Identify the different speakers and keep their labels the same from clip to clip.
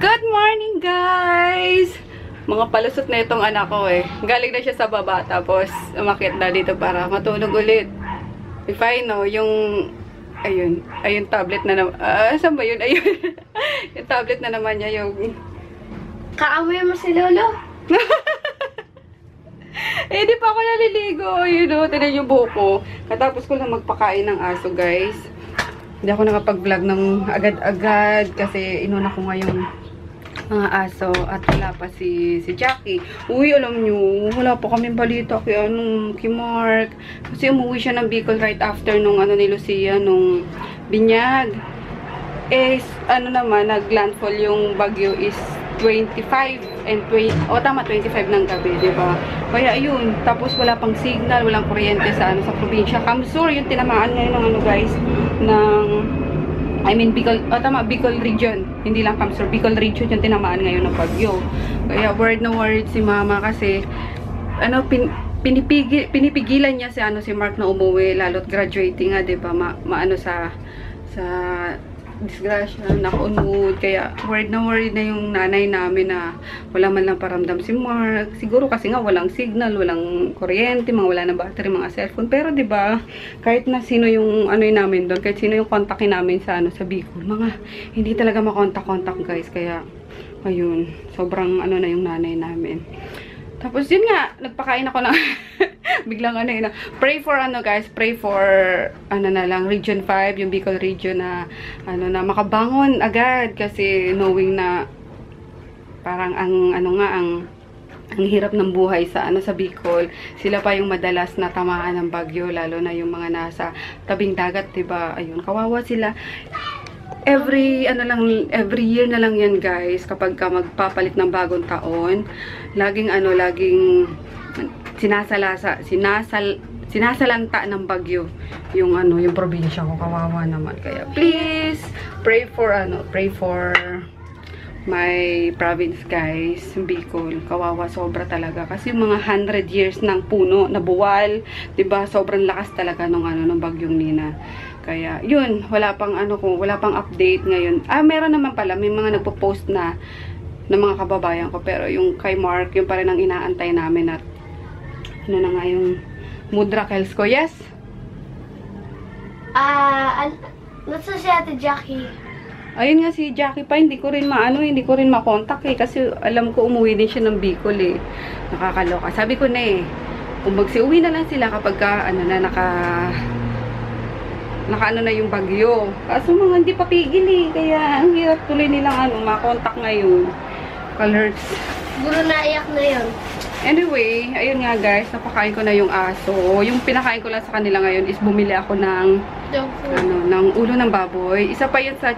Speaker 1: Good morning, guys! Mga palusot na itong anak ko eh. Galing na siya sa baba, tapos umakyat na dito para matulog ulit. If I know, yung... Ayun, tablet na naman. Saan ba yun? Ayun. Yung tablet na naman niya, yung...
Speaker 2: Kaamoy mo si Lolo?
Speaker 1: Eh, di pa ako naliligo. Yun o, tinan yung buhok ko. Katapos ko lang magpakain ng aso, guys. Hindi ako nakapag-vlog ng agad-agad kasi inuna ko ngayong mga aso at wala pa si Jackie. Uy, alam nyo, wala pa kaming balita kay Mark. Kasi umuwi siya ng Bicol right after nung ni Lucia, nung binyag. Eh, naman, nag-landfall yung bagyo is 25 and 25 ng gabi, diba? Kaya yun, tapos wala pang signal, walang kuryente sa probinsya. Kamsur, yung tinamaan ngayon ng guys, ng Bicol, Bicol region. Hindi lang Kamsur, Bicol region yung tinamaan ngayon ng bagyo. Kaya word na word si mama kasi pinipigilan niya si Mark na umuwi, lalo't graduating nga, diba? Sa disgrasya, naka-on-mood. Kaya word na yung nanay namin na wala man lang paramdam si Mark. Siguro kasi nga walang signal, walang kuryente, wala na battery, mga cellphone. Pero 'di ba, kahit na sino yung namin doon, kahit sino yung kontakin namin sa Bicol, hindi talaga makontak guys. Kaya ayun, sobrang na yung nanay namin. Tapos yun nga, nagpakain ako na biglang pray for guys, pray for na lang Region 5, yung Bicol region na na makabangon agad kasi knowing na parang ang hirap ng buhay sa Bicol. Sila pa yung madalas na tamaan ng bagyo, lalo na yung mga nasa tabing dagat, 'di ba? Ayun, kawawa sila. Every year na lang yan, guys, kapag magpapalit ng bagong taon, laging sinasalanta ng bagyo yung probinsya ko. Kawawa naman. Kaya please pray for my province, guys, Bicol. Kawawa sobra talaga kasi yung mga 100 years ng puno na buwal, 'di ba? Sobrang lakas talaga ng bagyong Nina. Kaya yun, wala pang update ngayon. Meron naman pala, may mga nagpo-post na ng mga kababayan ko, pero yung kay Mark, yung pa rin ang inaantay namin at na nga yung Mudrakels ko. Yes?
Speaker 2: Nasa si Ate Jackie?
Speaker 1: Ayun nga, si Jackie pa, hindi ko rin makontak eh, kasi alam ko umuwi din siya ng Bicol eh. Nakakaloka. Sabi ko na eh, kung magsiuwi na lang sila kapag naka na yung bagyo. Kaso mga hindi pa pigil eh. Kaya ang hirap tuloy nilang makontak ngayon. Alerts.
Speaker 2: Siguro naiyak na yun.
Speaker 1: Anyway, ayun nga guys, napakain ko na yung aso. Yung pinakain ko lang sa kanila ngayon is bumili ako ng ng ulo ng baboy. Isa pa yun sa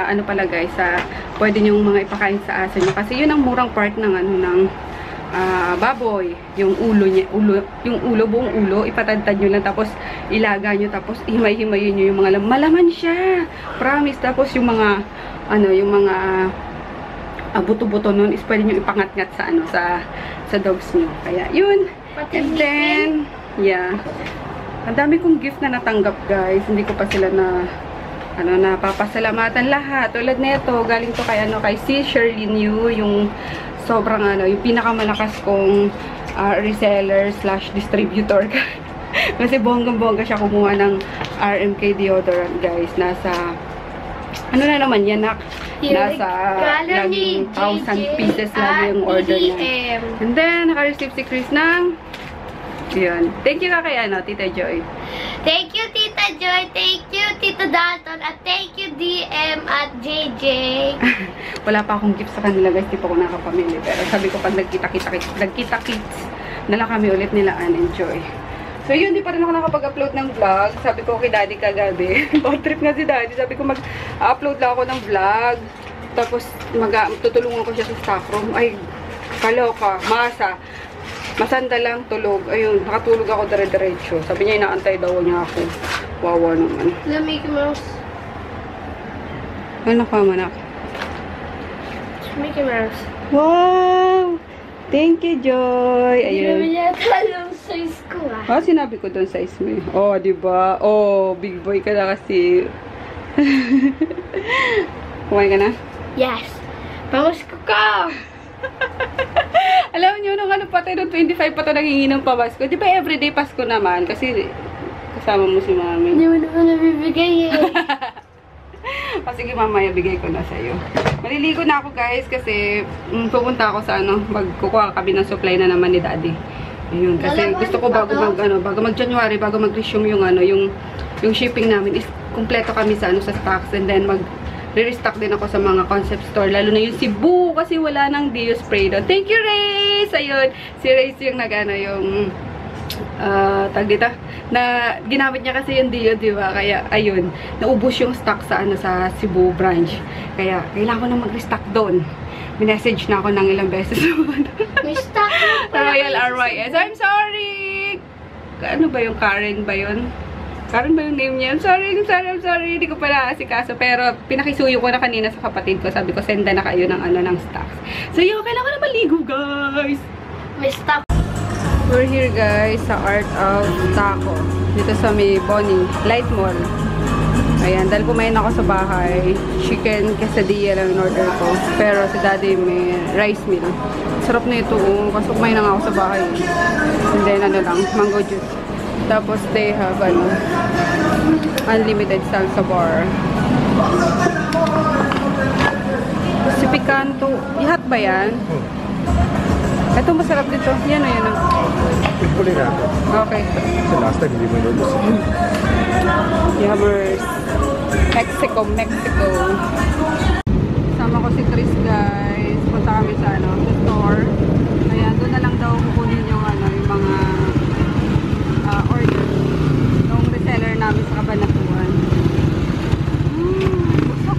Speaker 1: pala guys, pwede yung mga ipakain sa aso nyo. Kasi yun ang murang part ng baboy, yung ulo niya, buong ulo, ipatantad nyo lang, tapos ilaga nyo, tapos himay-himayin nyo yung mga malaman siya, promise. Tapos yung mga buto-buto nun is pwede nyo ipangat-ngat sa dogs nyo. Kaya yun. And then yeah, ang dami kong gift na natanggap, guys. Hindi ko pa sila napapasalamatan lahat. Tulad nito, galing to kay si Shirley New, yung sobrang yung pinakamalakas kong reseller / distributor. Kasi bonggang-bongga siya kumuha ng RMK deodorant, guys. Nasa na naman yan, nasa laging 1,000 pieces lagi yung order niya. And then naka-receive si Chris ng yun. Thank you kay Tita Joy.
Speaker 2: Thank you, Tita Joy. Thank you, Tito Dalton. At thank you, DM at JJ.
Speaker 1: Wala pa akong gift sa kanila, guys. Di pa ako nakapamili. Pero sabi ko, pag nagkita-kits na lang kami ulit nila and enjoy. So yun, di pa rin ako nakapag-upload ng vlog. Sabi ko kay Daddy kagabi. Bad trip nga si Daddy. Sabi ko mag-upload lang ako ng vlog. Tapos tutulungan ko siya sa stock room. Ay, kaloka. Masanda lang, tulog. Ayun, nakatulog ako dire-diretso. Sabi niya, inaantay daw niya ako. Wawa naman.
Speaker 2: Mickey Mouse.
Speaker 1: Ano ka, manak?
Speaker 2: Mickey Mouse.
Speaker 1: Wow! Thank you, Joy. Ayun.
Speaker 2: Hindi naman yata yung size ko,
Speaker 1: sinabi ko doon size mo. Oh, diba? Oh, big boy ka na kasi. Kumain ka na?
Speaker 2: Yes. Pamasko ka!
Speaker 1: Alam niyo, nung ano pa tayo, nung 25 pa ito nangingi ng pamasko. Di ba everyday Pasko naman? Kasi kasama mo si mami.
Speaker 2: Hindi mo naman nabibigay eh.
Speaker 1: O sige, mamaya bigay ko na sa'yo. Maliligo na ako guys kasi pupunta ako sa ano, magkukuha kami ng supply na naman ni daddy. Ayun, kasi gusto ko bago mag January, bago mag-resume yung ano, yung shipping namin is kumpleto kami sa ano, sa stocks, and then re-restock din ako sa mga concept store, lalo na yung Cebu kasi wala nang Dio spray doon. Thank you, Race! Ayun, si Race yung nag-ano, yung tag dito, na ginamit niya kasi yung Dio, di ba? Kaya, ayun, naubos yung stock sa ano, sa Cebu branch. Kaya, kailangan ko na mag-restock doon. Minessage na ako ng ilang beses.
Speaker 2: May stock mo
Speaker 1: Royal RYS. I'm sorry! Ano ba yung Karen ba yun? Karen ba yung name niya? I'm sorry. Hindi ko pala asikaso. Pero, pinakisuyo ko na kanina sa kapatid ko. Sabi ko, senda na kayo ng ano, ng stocks. So, yun, kailangan na maligo, guys!
Speaker 2: May stock.
Speaker 1: We're here, guys, sa Art of Taco. Dito sa may Bonnie Light Mall. Ayan, dahil kumain ako sa bahay, chicken quesadilla lang in order ko. Pero si daddy may rice meal. Sarap na ito, kasi kumain na nga ako sa bahay. And then, ano lang, mango juice. Tapos, they have, ano, unlimited salsa bar. Si Picanto, ihat ba yan? Ito masarap dito. Yan o, yan o.
Speaker 3: Huli na ako.
Speaker 1: Okay.
Speaker 3: Kasi last time hindi mo inubos.
Speaker 1: Yummers. Mexico. Sama ko si Chris, guys. Punta kami sa ano, sa store. Ayan, doon na lang daw kukunin yung ano, yung mga order. Yung reseller namin sa Kabanatuan. Busok.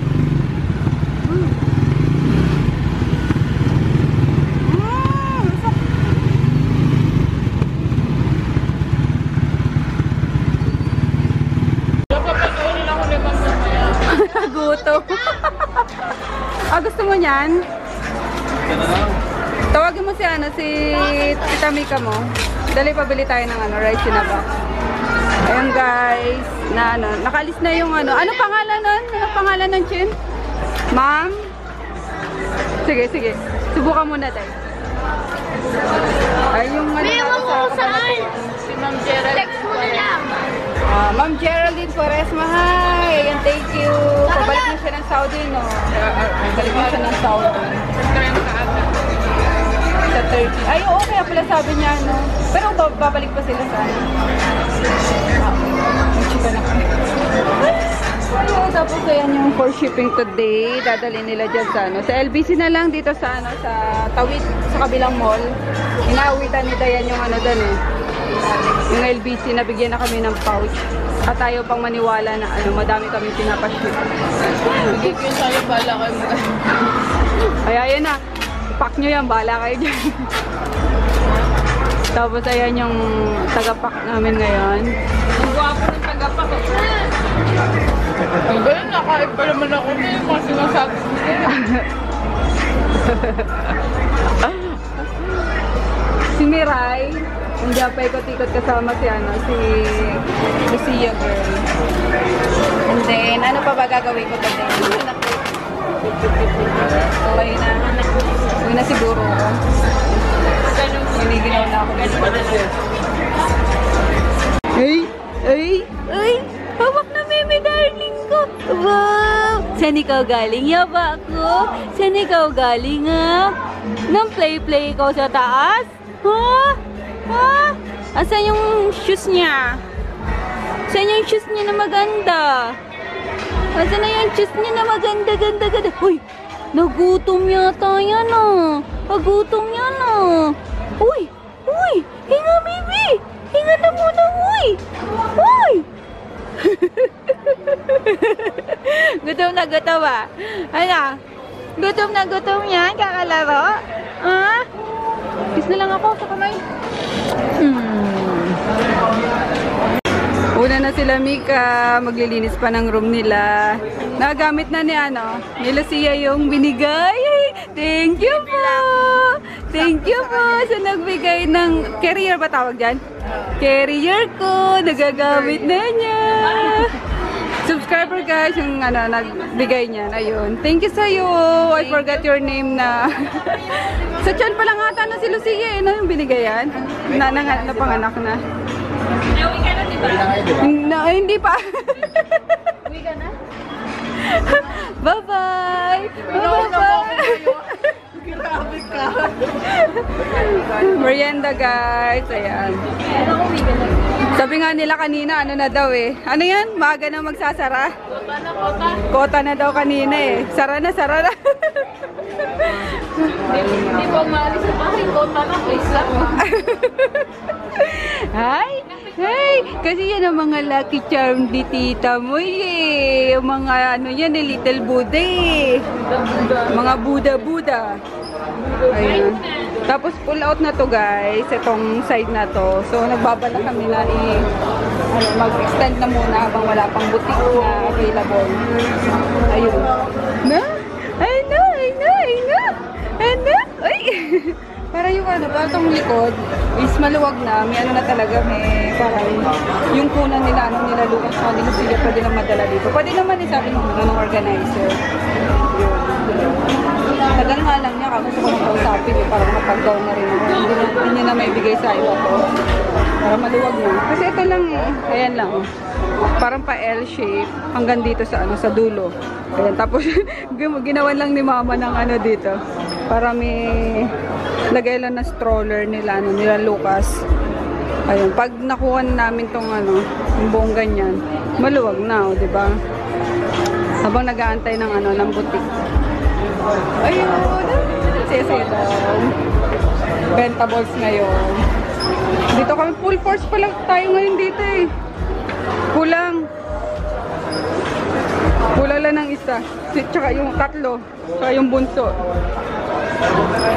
Speaker 1: Gutom. Gusto mo niyan? Tawagin mo si ano, si Tita Mika mo. Dali, pabili tayo ng ano, rice in a box. Ayun, guys, na ano, nakalis na yung ano. Ano pangalan nun? Ano pangalan ng chin? Ma'am? Sige. Subukan muna tayo. Ay, yung ano na sa
Speaker 2: saan? Si Ma'am Geraldine. Text mo na lang.
Speaker 1: Ma'am Geraldine Quaresma, hi! And thank you. Pabalik na siya ng Saudi, no? Pabalik na siya ng Saudi. Sa Turkey. Ay, oo, kaya pala sabi niya, no? Pero babalik pa sila sa ano. Chika na kami. Ayun, tapos ayan yung for shipping today. Dadalhin nila dyan sa ano. Sa LBC na lang dito sa ano, sa Tawid, sa kabilang mall. Inaawitan ni Dayan yung ano doon eh. Yung LBC, nabigyan na kami ng pouch. At tayo pang maniwala na ano, madami kami pinapaship.
Speaker 2: Bigay ko yung sa'yo, bala kayo mo.
Speaker 1: Ay, ayan na. Pack nyo yan, bala kayo dyan. Tapos ayan yung tagapak namin ngayon.
Speaker 2: Ang guwapo ng tagapak. Ang ganun, nakaib pa naman ako na yung mga sinasabi ko.
Speaker 1: Si Miray, hindi pa ikot-ikot kasama si ano, si Lucia girl. And then, ano pa ba gagawin ko today? Uwi na siguro ako. Giniginaw na ako. Ay! Hawak na meme, darling ko! Wow! Saan ikaw galing? Yaba ako? Saan ikaw galing, ha? Nang play-play ikaw sa taas? Ha? Asan yung shoes niya? Asan yung shoes niya na maganda? Asan na yung shoes niya na maganda? Uy! Nagutom yata yan, ah! Nagutom yan, ah! Uy! Hinga, baby! Hinga na muna, uy! Gutom na gutom, ah! Ano? Gutom na gutom yan? Kakalaro? Ha? Kiss na lang ako sa kamay. Una na sila, Mika. Maglilinis pa ng room nila. Nagamit na ni Lucia yung binigay. Thank you po! Thank you po sa nagbigay ng carrier ba tawag dyan? Carrier ko. Nagagamit na niya. subscriber guys, yung ano, nagbigay niyan. Ayun. Thank you sa'yo. I forgot your name na. Sa tiyan pa lang ata na si Lucia, no? Yung binigayan. Napanganak na.
Speaker 2: Uwi ka na, diba?
Speaker 1: Hindi pa.
Speaker 2: Uwi ka na?
Speaker 1: Bye-bye! Bye-bye!
Speaker 3: Grabe ka.
Speaker 1: Merienda guys. Ayan. Sabi nga nila kanina, ano na daw eh. Ano yan? Maaga na magsasara?
Speaker 2: Kota na, kota.
Speaker 1: Kota na daw kanina eh. Sara na, sara na.
Speaker 2: Hindi pa umalis sa bahay. Kota na, please lang.
Speaker 1: Hi! Hey! Kasi yan ang mga lucky charm di tita mo eh. Yung mga ano yan eh, little Buddha eh. Mga Buddha-Buddha. Ayan. Tapos pull out na to guys, itong side na to. So nagbabala kami na mag-extend na muna habang wala pang boutique na available. Ayun. Na? Ay na! Ay na! Ay na! Ay na! Ay! Para yung ano, para itong likod is maluwag na. May ano na talaga, may parang yung kunan nila, ano nila Lucas, ano nila sila pwede lang madala dito. Pwede naman isabi ng organizer. Tagal nga lang niya, gusto ko nang kausapin eh, parang mapag-gaw na rin ako. Hindi niya na may bigay sa iba ko. Para maluwag na. Kasi ito lang eh, ayan lang. Parang pa L-shape hanggang dito sa ano, sa dulo. Ayan, tapos ginawan lang ni mama ng ano dito. Para may lagay lang na stroller nila, ano, nila Lucas. Ayun, pag nakuha namin tong ano, yung buong ganyan, maluwag na, di ba? Habang nag-aantay ng ano, ng boutique. Ayun, saya-saya daw. Bentables ngayon. Dito kami, full force pa lang tayo ngayon dito eh. Kulang. Kulang lang ng isa. Tsaka yung tatlo. Tsaka yung bunso.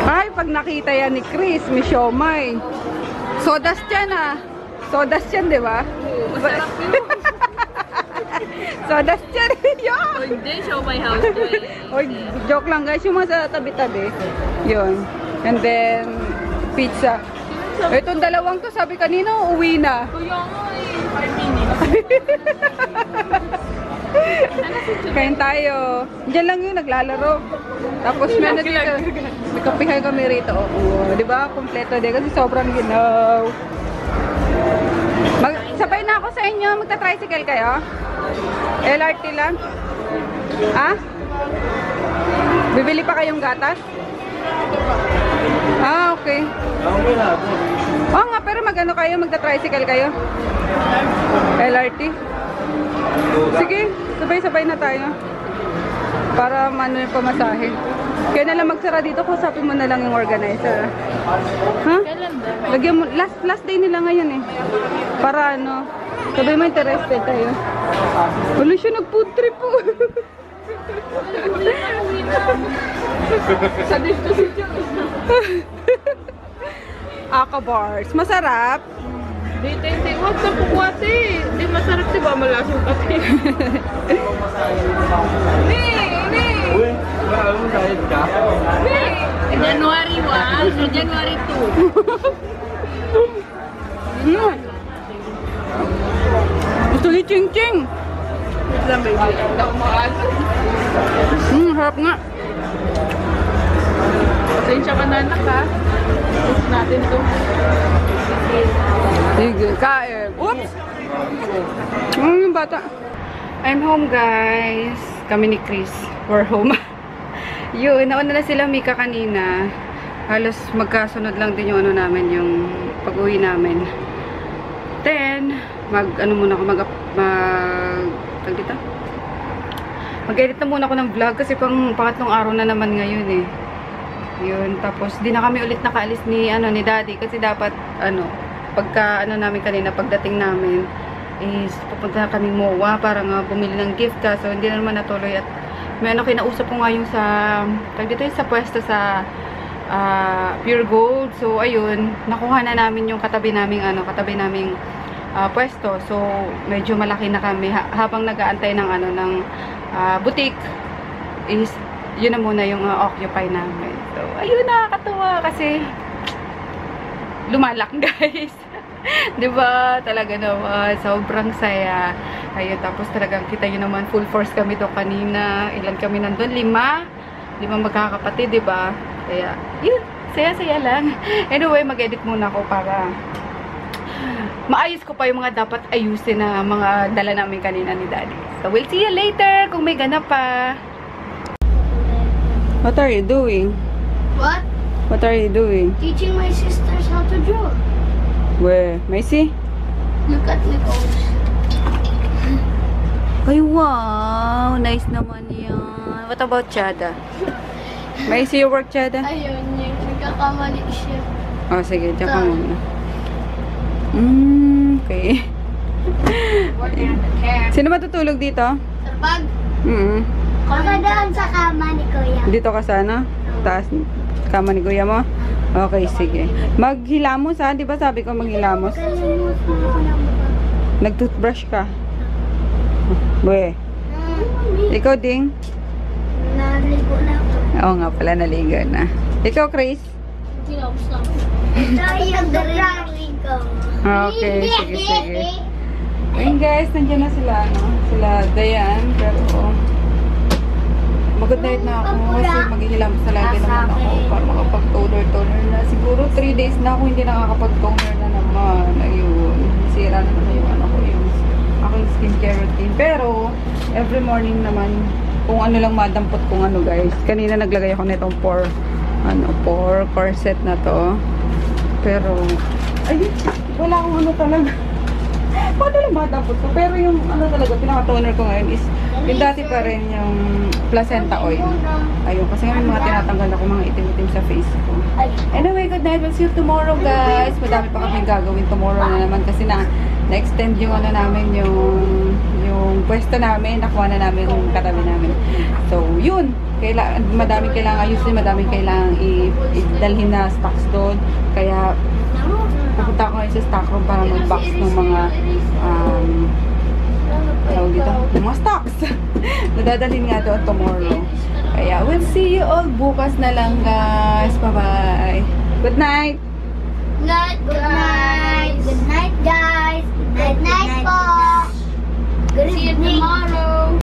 Speaker 1: Ay, pag nakita yan ni Chris, may siomay. Sodas yan ah. Sodas yan, di ba?
Speaker 2: Masarap yun.
Speaker 1: Sodas yan.
Speaker 2: O hindi, show my house to eh.
Speaker 1: Oy, joke lang guys, yung mga sa tabi-tabi. Yun. And then, pizza. Itong dalawang to, sabi kanina, uwi na.
Speaker 2: Kuya nga eh, 5 minutes.
Speaker 1: Kain tayo. Diyan lang yung naglalaro. Tapos may ano dito. May kapihay kami rito. Oo. Di ba? Kompleto din. Kasi sobrang ginaw. Sabay na ako sa inyo. Magta-tricycle kayo? LRT lang? Ha? Bibili pa kayong gatas? Ah, okay. Oo nga, pero magano kayo? Magta-tricycle kayo? LRT? Sige, sabay-sabay na tayo. Para mano yung pamasahe. Kaya na lang magsara dito, kusapin mo na lang yung organizer. Ha?
Speaker 2: Kailan ba?
Speaker 1: Lagyan mo, last day nila ngayon eh. Para ano, sabay mo interested tayo. Wala siya nag-food trip po.
Speaker 2: Sa dito si Joe.
Speaker 1: Aka bars. Masarap.
Speaker 2: Dito hindi. Huwag sa pukwate. Hindi masarap diba? Malasong kasi.
Speaker 3: Uy, wala mo dahil ka?
Speaker 2: January 1 to January 2.
Speaker 1: Gusto ni Ching Ching.
Speaker 2: Lang baby.
Speaker 1: Harap nga.
Speaker 2: Pasensya ka na anak ha. Push natin to.
Speaker 1: Sige, kain. Oops! Yung bata. I'm home guys. Kami ni Chris. We're home. Yun, nauna na sila Mika kanina. Halos magkasunod lang din yung ano namin, yung pag-uwi namin. Then, mag-ano muna ako, mag-edit na muna ako ng vlog kasi pangatlong araw na naman ngayon eh. Yun, tapos di na kami ulit nakaalis ni Daddy kasi dapat pagka namin kanina pagdating namin is pupunta na kami MOA para nga bumili ng gift ka. So hindi na naman natuloy at may kinausap ko nga yung sa pwesto sa Pure Gold. So ayun, nakuha na namin yung katabi naming pwesto. So medyo malaki na kami habang nag-aantay ng boutique is yun na muna yung occupy namin. So, ayun, nakakatuwa kasi lumalak, guys. Diba? Talaga naman, sobrang saya. Ayun, tapos talagang kita nyo naman, full force kami to kanina. Ilan kami nandun? 5 magkakapatid, diba? Kaya, yun, saya-saya lang. Anyway, mag-edit muna ako para maayos ko pa yung mga dapat ayusin na mga dala namin kanina ni Daddy. So, we'll see you later kung may ganap pa. What are you doing?
Speaker 2: What?
Speaker 1: What are you doing?
Speaker 2: Teaching my sisters how to draw.
Speaker 1: Where? Macy?
Speaker 2: Look at Nicole's.
Speaker 1: Ay, wow! Nice naman yan. What about Chada? Macy, you work, Chada?
Speaker 2: Ayun, yung nagkakamali siya.
Speaker 1: Oh, sige. Diyan ka muna. Okay. Sino matutulog dito?
Speaker 2: Sa pag? Ako doon sa kama ni Kuya.
Speaker 1: Dito ka sana? Taas kama ni kuya mo? Okay, sige. Maghilamos ha? Di ba sabi ko maghilamos? Nag-toothbrush ka? Bwe. Ikaw, Ding?
Speaker 2: Naligo na ako.
Speaker 1: Oo nga pala, naligo na. Ikaw, Chris?
Speaker 2: Tinapos na ako. Ito yung drawing ko.
Speaker 1: Okay, sige, sige. Ayun guys, nandiyan na sila, ano? Sila Dayan, pero mag-good night na ako kasi maghihilamos na lagi naman ako para makapag-toner na. Siguro 3 days na ako hindi nakakapag-toner na naman. Ayun, sira na naman yung ano ko, yung aking skincare routine. Pero, every morning naman, kung ano lang madampot kung ano guys. Kanina naglagay ako nitong pore corset na to. Pero, ayun, wala akong ano talaga. Paano lang madampot ko? Pero yung ano talaga, pinaka-toner ko ngayon is yung dati pa rin yung placenta oil. Ayun, kasi nga may mga tinatanggal ako mga itim-itim sa face ko. Anyway, good night. We'll see you tomorrow guys. Madami pa kami gagawin tomorrow na naman kasi na-extend yung ano namin, yung pwesto namin, nakuha na namin yung katabi namin. So, yun. Madaming kailangan ayusin, madaming kailangan idalhin na stocks doon. Kaya, pupunta ko ngayon sa stockroom para mag-box ng mga tawag dito, ng mga stocks. Nadadalhin nga doon tomorrow. Kaya, we'll see you all bukas na lang guys. Bye-bye. Good night!
Speaker 2: Night, guys. Good night, guys. Good night po. Good evening.